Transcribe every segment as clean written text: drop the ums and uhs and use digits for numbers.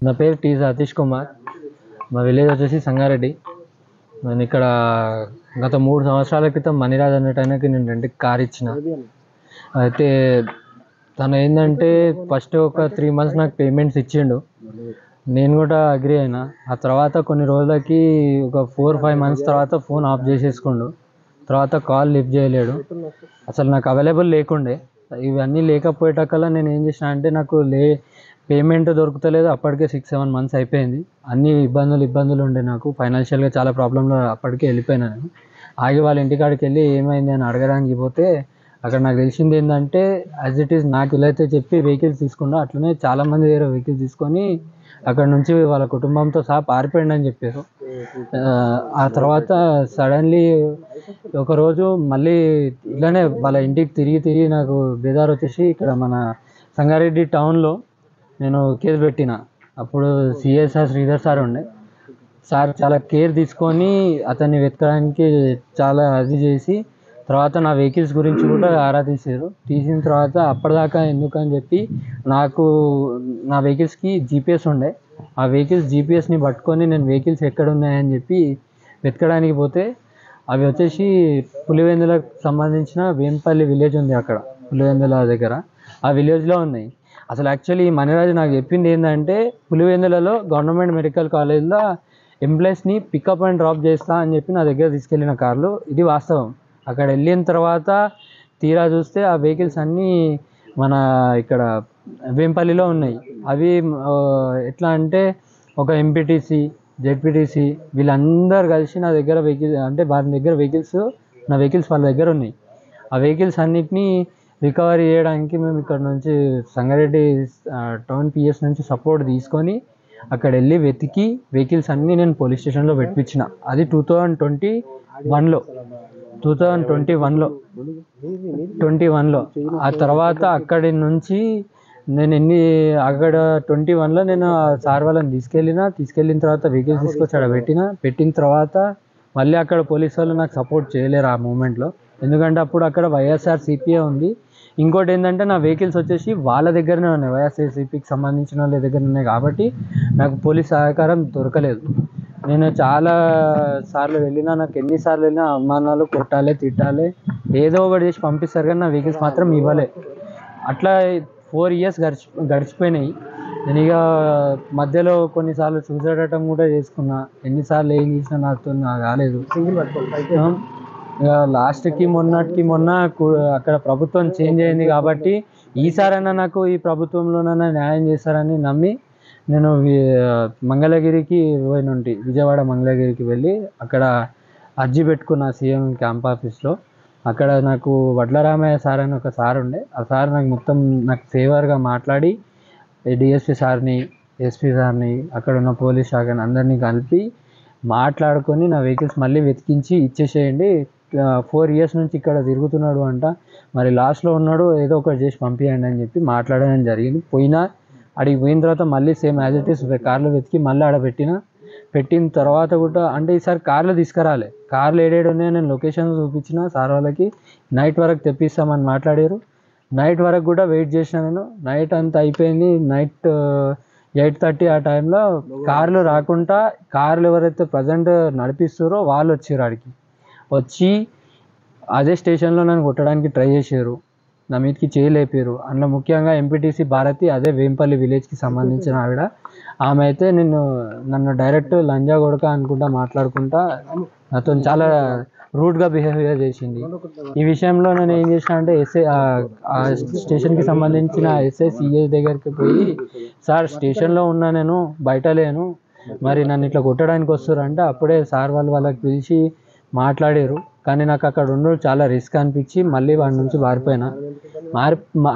నా పేరు టీ సతీష్ కుమార్. మా విలేజ్ వచ్చేసి సంగారెడ్డి. నేను ఇక్కడ గత 3 సంవత్సరాల క్రితం మణిరాజ్ అనేటానికి నేను రెంట్‌కి కార్ ఇచ్చిన. అయితే తను ఏందంటే ఫస్ట్ ఒక 3 మంత్స్ నాకు పేమెంట్స్ ఇచ్చిండు. నేను కూడా అగ్రీ అయినా. ఆ తర్వాత కొన్ని రోజులకి ఒక 4, 5 మంత్స్ తర్వాత ఫోన్ ఆఫ్ చేసేసుకుండు. తర్వాత కాల్ లిఫ్ట్ చేయలేడు. అసలు నాకు అవైలబుల్ లేకుండే. ఇవన్నీ లేకపోయేటకల్లా నేను ఏం చేసిన అంటే నాకు పేమెంట్ దొరుకుతలేదు. అప్పటికే 6, 7 మంత్స్ అయిపోయింది. అన్ని ఇబ్బందులు ఉండే నాకు. ఫైనాన్షియల్గా చాలా ప్రాబ్లంలో అప్పటికే వెళ్ళిపోయినా నేను. ఆగి వాళ్ళ ఇంటికాడికి వెళ్ళి ఏమైంది అని అడగడానికి పోతే అక్కడ నాకు తెలిసింది ఏంటంటే యాజ్ ఇట్ ఈస్ నాకు ఇలా అయితే చెప్పి వెహికల్స్ తీసుకున్నా అట్లనే చాలామంది వేరే వెహికల్స్ తీసుకొని అక్కడ నుంచి వాళ్ళ కుటుంబంతో సహా పారిపోయిండని చెప్పారు. ఆ తర్వాత సడన్లీ ఒకరోజు మళ్ళీ ఇట్లానే వాళ్ళ ఇంటికి తిరిగి నాకు బేజారు వచ్చేసి ఇక్కడ మన సంగారెడ్డి టౌన్లో నేను కేసు పెట్టిన. అప్పుడు సిఐ సార్ శ్రీధర్ సార్ ఉండే. సార్ చాలా కేర్ తీసుకొని అతన్ని వెతకడానికి చాలా అది చేసి తర్వాత నా వెహికల్స్ గురించి కూడా ఆరా తీసారు. తీసిన తర్వాత అప్పటిదాకా ఎందుకని చెప్పి నాకు నా వెహికల్స్కి జీపీఎస్ ఉండే. ఆ వెహికల్స్ జీపీఎస్ని పట్టుకొని నేను వెహికల్స్ ఎక్కడ ఉన్నాయని చెప్పి వెతకడానికి పోతే అవి వచ్చేసి పులివెందులకు సంబంధించిన వేంపల్లి విలేజ్ ఉంది అక్కడ పులివెందుల దగ్గర. ఆ విలేజ్లో ఉన్నాయి. అసలు యాక్చువల్లీ మణిరాజు నాకు చెప్పింది ఏంటంటే పులివెందులలో గవర్నమెంట్ మెడికల్ కాలేజ్లో ఎంప్లాయీస్ని పికప్ అండ్ డ్రాప్ చేస్తా అని చెప్పి నా దగ్గర తీసుకెళ్ళిన కార్లు. ఇది వాస్తవం. అక్కడ వెళ్ళిన తర్వాత తీరా చూస్తే ఆ వెహికల్స్ అన్నీ మన ఇక్కడ వేంపల్లిలో ఉన్నాయి. అవి ఎట్లా అంటే ఒక ఎంపీటీసీ, జెడ్పీటీసీ వీళ్ళందరూ కలిసి నా దగ్గర అంటే వారి దగ్గర నా వెహికల్స్ వాళ్ళ దగ్గర ఉన్నాయి. ఆ వెహికల్స్ అన్నిటినీ రికవరీ చేయడానికి మేము ఇక్కడ నుంచి సంగారెడ్డి టౌన్ పిఎస్ నుంచి సపోర్ట్ తీసుకొని అక్కడ వెళ్ళి వెతికి వెహికల్స్ అన్నీ నేను పోలీస్ స్టేషన్లో పెట్టించిన. అది 2021లో. ఆ తర్వాత అక్కడి నుంచి నేను అక్కడ 21లో నేను సార్ వాళ్ళని తీసుకెళ్ళిన తర్వాత వెహికల్స్ తీసుకొచ్చి అక్కడ పెట్టిన తర్వాత మళ్ళీ అక్కడ పోలీస్ వాళ్ళు నాకు సపోర్ట్ చేయలేరు ఆ మూమెంట్లో. ఎందుకంటే అప్పుడు అక్కడ వైఎస్ఆర్ సిపిఏ ఉంది. ఇంకోటి ఏంటంటే నా వెహికల్స్ వచ్చేసి వాళ్ళ దగ్గరనే ఉన్నాయి, వైఎస్ఆర్సీపీకి సంబంధించిన వాళ్ళ దగ్గర ఉన్నాయి కాబట్టి నాకు పోలీస్ సహకారం దొరకలేదు. నేను చాలా సార్లు వెళ్ళినా, నాకు ఎన్నిసార్లు వెళ్ళినా అవమానాలు, కొట్టాలి, తిట్టాలి, ఏదో ఒకటి చేసి పంపిస్తారు కానీ నా వెహికల్స్ మాత్రం ఇవ్వలే. అట్లా 4 ఇయర్స్ గడిచిపోయినాయి. నేను ఇక మధ్యలో కొన్నిసార్లు సూసైడ్ అటెంప్ట్ కూడా చేసుకున్నా. ఎన్నిసార్లు ఏం చేసినా నాకు కాలేదు. ఇక లాస్ట్కి మొన్న అక్కడ ప్రభుత్వం చేంజ్ అయింది కాబట్టి ఈసారైనా నాకు ఈ ప్రభుత్వంలోనైనా న్యాయం చేస్తారని నమ్మి నేను మంగళగిరికి విజయవాడ మంగళగిరికి వెళ్ళి అక్కడ అర్జీ పెట్టుకున్న సీఎం క్యాంప్ ఆఫీస్లో. అక్కడ నాకు వడ్లరామయ్య సార్ అని ఒక సార్ ఉండే. ఆ సార్ నాకు ఫేవర్గా మాట్లాడి డిఎస్పీ సార్ని, ఎస్పీ సార్ని, అక్కడ ఉన్న పోలీస్ శాఖని అందరినీ కలిపి మాట్లాడుకొని నా వెహికల్స్ మళ్ళీ వెతికించి ఇచ్చేసేయండి, 4 ఇయర్స్ నుంచి ఇక్కడ తిరుగుతున్నాడు అంట, మరి లాస్ట్లో ఉన్నాడు, ఏదో ఒకటి చేసి పంపించండి అని చెప్పి మాట్లాడడం జరిగింది. అడిగి పోయిన తర్వాత మళ్ళీ సేమ్ యాజ్ ఇట్ ఈస్ కార్లో వెతికి మళ్ళీ ఆడ పెట్టిన తర్వాత కూడా అంటే ఈసారి కార్లో తీసుకురాలే. కార్లు ఏడేడు ఉన్నాయో నేను లొకేషన్ చూపించిన సార్ వాళ్ళకి. నైట్ వరకు తెప్పిస్తామని మాట్లాడారు. నైట్ వరకు కూడా వెయిట్ చేసిన నేను. నైట్ అంతా అయిపోయింది. నైట్ 8:30 ఆ టైంలో కార్లు రాకుండా కార్లు ఎవరైతే ప్రజెంట్ నడిపిస్తారో వాళ్ళు వచ్చారు. ఆడికి వచ్చి అదే స్టేషన్లో నన్ను కొట్టడానికి ట్రై చేశారు. నా మీదకి చేయలేపారు. అందులో ముఖ్యంగా ఎంపీటీసీ భారతి, అదే వేంపల్లి విలేజ్కి సంబంధించిన ఆవిడ. ఆమె అయితే నన్ను డైరెక్ట్ లంజా కొడక అనుకుంటా మాట్లాడుకుంటా నాతో చాలా రూడ్గా బిహేవియర్ చేసింది. ఈ విషయంలో నేను ఏం చేసిన అంటే ఆ స్టేషన్కి సంబంధించిన ఎస్ఐ సిఐ దగ్గరికి పోయి, సార్ స్టేషన్లో ఉన్నా, నేను బయట లేను, మరి నన్ను ఇట్లా కొట్టడానికి వస్తారు అంటే అప్పుడే సార్ వాళ్ళకి పిలిచి మాట్లాడారు. కానీ నాకు అక్కడ ఉండడం చాలా రిస్క్ అనిపించి మళ్ళీ వాడి నుంచి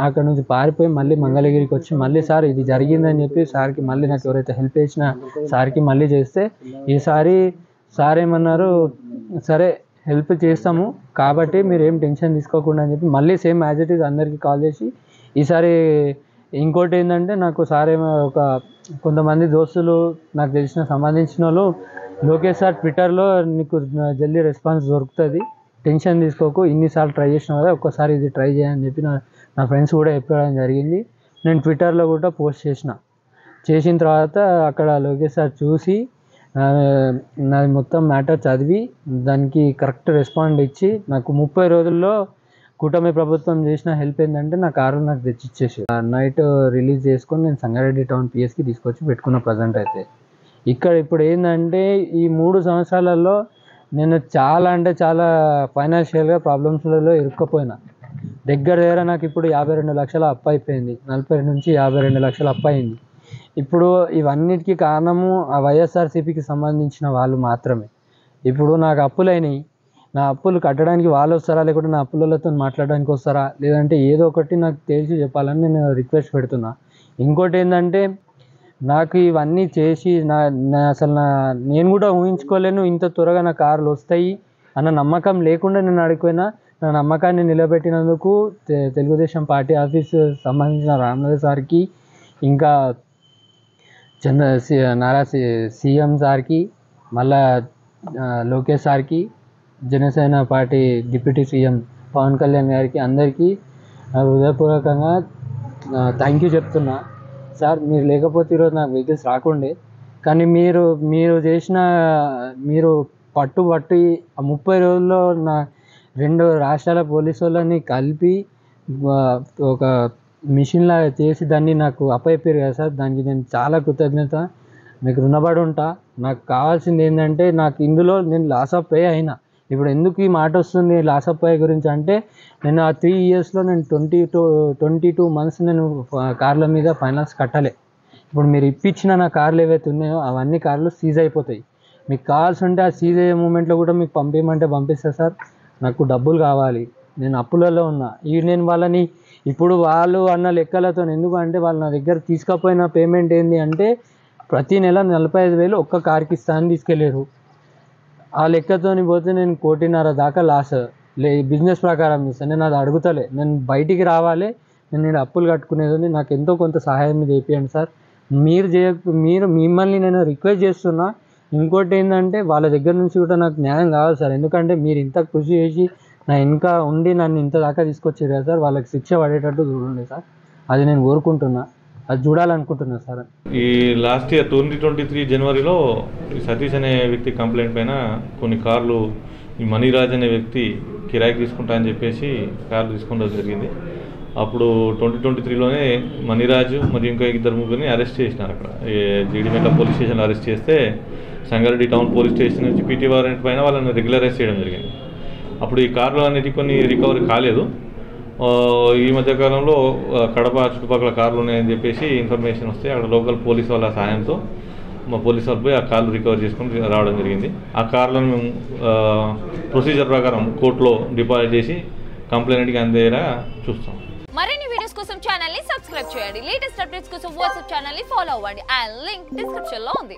అక్కడ నుంచి పారిపోయి మళ్ళీ మంగళగిరికి వచ్చి మళ్ళీ సార్ ఇది జరిగిందని చెప్పి సార్కి మళ్ళీ నాకు ఎవరైతే హెల్ప్ చేసిన సార్కి మళ్ళీ చేస్తే ఈసారి సార్ ఏమన్నారు, సరే హెల్ప్ చేస్తాము కాబట్టి మీరు ఏం టెన్షన్ తీసుకోకుండా అని చెప్పి మళ్ళీ సేమ్ యాజ్ ఇట్ ఈస్ అందరికీ కాల్ చేసి ఈసారి ఇంకోటి ఏంటంటే నాకు సార్ కొంతమంది దోస్తులు నాకు సంబంధించిన వాళ్ళు, లోకేష్ సార్ ట్విట్టర్లో నీకు జల్దీ రెస్పాన్స్ దొరుకుతుంది, టెన్షన్ తీసుకోకు, ఇన్నిసార్లు ట్రై చేసినావు కదా, ఒక్కసారి ఇది ట్రై చేయని చెప్పి నా ఫ్రెండ్స్ కూడా చెప్పడం జరిగింది. నేను ట్విట్టర్లో కూడా పోస్ట్ చేసిన. చేసిన తర్వాత అక్కడ లోకేష్ సార్ చూసి నాది మొత్తం మ్యాటర్ చదివి దానికి కరెక్ట్ రెస్పాండ్ ఇచ్చి నాకు 30 రోజుల్లో కూటమి ప్రభుత్వం చేసిన హెల్ప్ ఏంటంటే నా కారు నాకు తెచ్చిచ్చేసి నైట్ రిలీజ్ చేసుకొని నేను సంగారెడ్డి టౌన్ పిఎస్కి తీసుకొచ్చి పెట్టుకున్న ప్రజెంట్ అయితే. ఇక్కడ ఇప్పుడు ఏంటంటే ఈ 3 సంవత్సరాలలో నేను చాలా అంటే చాలా ఫైనాన్షియల్గా ప్రాబ్లమ్స్లలో ఇరుక్కపోయినా. దగ్గర నాకు ఇప్పుడు 52 లక్షల అప్పు అయిపోయింది. 40 నుంచి 52 లక్షల అప్పు అయింది. ఇప్పుడు ఇవన్నిటికీ కారణము ఆ వైఎస్ఆర్సీపీకి సంబంధించిన వాళ్ళు మాత్రమే. ఇప్పుడు నాకు అప్పులైనవి, నా అప్పులు కట్టడానికి వాళ్ళు వస్తారా, లేకుంటే నా అప్పులతో మాట్లాడడానికి వస్తారా, లేదంటే ఏదో ఒకటి నాకు తెలిసి చెప్పాలని నేను రిక్వెస్ట్ పెడుతున్నా. ఇంకోటి ఏంటంటే నాకు ఇవన్నీ చేసి నేను కూడా ఊహించుకోలేను ఇంత త్వరగా నా కార్లు వస్తాయి అన్న నమ్మకం లేకుండా నేను అడిగిపోయినా. నా నమ్మకాన్ని నిలబెట్టినందుకు తెలుగుదేశం పార్టీ ఆఫీస్ సంబంధించిన రామనగర్ సార్కి, ఇంకా సీఎం సార్కి, మళ్ళా లోకేష్ సార్కి, Janasena party deputy CM Pawan Kalyan గారికి అందరికీ హృదయపూర్వకంగా థ్యాంక్ యూ చెప్తున్నా. సార్ మీరు లేకపోతే ఈరోజు నాకు వెహికల్స్ రాకుండే. కానీ మీరు పట్టుబట్టి ఆ 30 రోజుల్లో నా 2 రాష్ట్రాల పోలీసు వాళ్ళని కలిపి ఒక మిషన్ లాగా చేసి దాన్ని నాకు అప్పచెప్పారు కదా సార్, దానికి నేను చాలా కృతజ్ఞత, మీకు రుణపడి ఉంటా. నాకు కావాల్సింది ఏంటంటే నాకు ఇందులో నేను లాస్ ఆఫ్ పే అయినా. ఇప్పుడు ఎందుకు ఈ మాట వస్తుంది లాస్ ఆఫ్ పే గురించి అంటే నేను ఆ 3 ఇయర్స్లో నేను 22 మంత్స్ నేను కార్ల మీద ఫైనాన్స్ కట్టలే. ఇప్పుడు మీరు ఇప్పించిన నా కార్లు ఏవైతే ఉన్నాయో అవన్నీ కార్లు సీజ్ అయిపోతాయి. మీకు కావాల్సి ఉంటే ఆ సీజ్ అయ్యే మూమెంట్లో కూడా మీకు పంపించమంటే పంపిస్తా సార్. నాకు డబ్బులు కావాలి, నేను అప్పులలో ఉన్నా. నేను వాళ్ళని ఇప్పుడు వాళ్ళు అన్న లెక్కలతో, ఎందుకు అంటే వాళ్ళు నా దగ్గర తీసుకపోయిన పేమెంట్ ఏంటి అంటే ప్రతి నెల 45,000 ఒక్క కార్కి ఇస్తా అని తీసుకెళ్ళారు. ఆ లెక్కతో పోతే నేను 1.5 దాకా లాస్ బిజినెస్ ప్రకారం ఇస్తాను. నేను అది అడుగుతలే, నేను బయటికి రావాలి, నేను అప్పులు కట్టుకునేది, నాకు ఎంతో కొంత సహాయం చేయండి సార్. మిమ్మల్ని నేను రిక్వెస్ట్ చేస్తున్నా. ఇంకోటి ఏంటంటే వాళ్ళ దగ్గర నుంచి కూడా నాకు న్యాయం కావాలి సార్. ఎందుకంటే మీరు ఇంత కృషి చేసి నా ఇంకా ఉండి నన్ను ఇంత దాకా తీసుకొచ్చారు కదా సార్, వాళ్ళకి శిక్ష పడేటట్టు చూడండి సార్. అది నేను కోరుకుంటున్నా, అది చూడాలనుకుంటున్నా సార్. ఈ లాస్ట్ ఇయర్ 2023 జనవరిలో సతీష్ అనే వ్యక్తి కంప్లైంట్ పైన కొన్ని కార్లు ఈ మనీరాజ్ అనే వ్యక్తి కిరాయికి తీసుకుంటా అని చెప్పేసి కార్లు తీసుకుంటూ జరిగింది. అప్పుడు 2023లోనే మనీరాజు మరియు ఇంకా 2-3 అరెస్ట్ చేసినారు. అక్కడ జీడిమెట్ల పోలీస్ స్టేషన్లో అరెస్ట్ చేస్తే సంగారెడ్డి టౌన్ పోలీస్ స్టేషన్ నుంచి పీటీ వారెంట్ పైన వాళ్ళని రెగ్యులరైజ్ చేయడం జరిగింది. అప్పుడు ఈ కార్లు అనేది కొన్ని రికవరీ కాలేదు. ఈ మధ్యకాలంలో కడప చుట్టుపక్కల కార్లు ఉన్నాయని చెప్పేసి ఇన్ఫర్మేషన్ వస్తే అక్కడ లోకల్ పోలీస్ వాళ్ళ సహాయంతో మా పోలీసు వాళ్ళు పోయి ఆ కార్లు రికవర్ చేసుకొని రావడం జరిగింది. ఆ కార్లను మేము ప్రొసీజర్ ప్రకారం కోర్టులో డిపాజిట్ చేసి కంప్లైంట్కి అందేలా చూస్తాం. మరిన్ని వీడియోస్ కోసం ఛానల్ ని సబ్స్క్రైబ్ చేయండి. లేటెస్ట్ అప్డేట్స్ కోసం వాట్సాప్ ఛానల్ ని ఫాలో అవ్వండి. ఆ లింక్ డిస్క్రిప్షన్ లో ఉంది.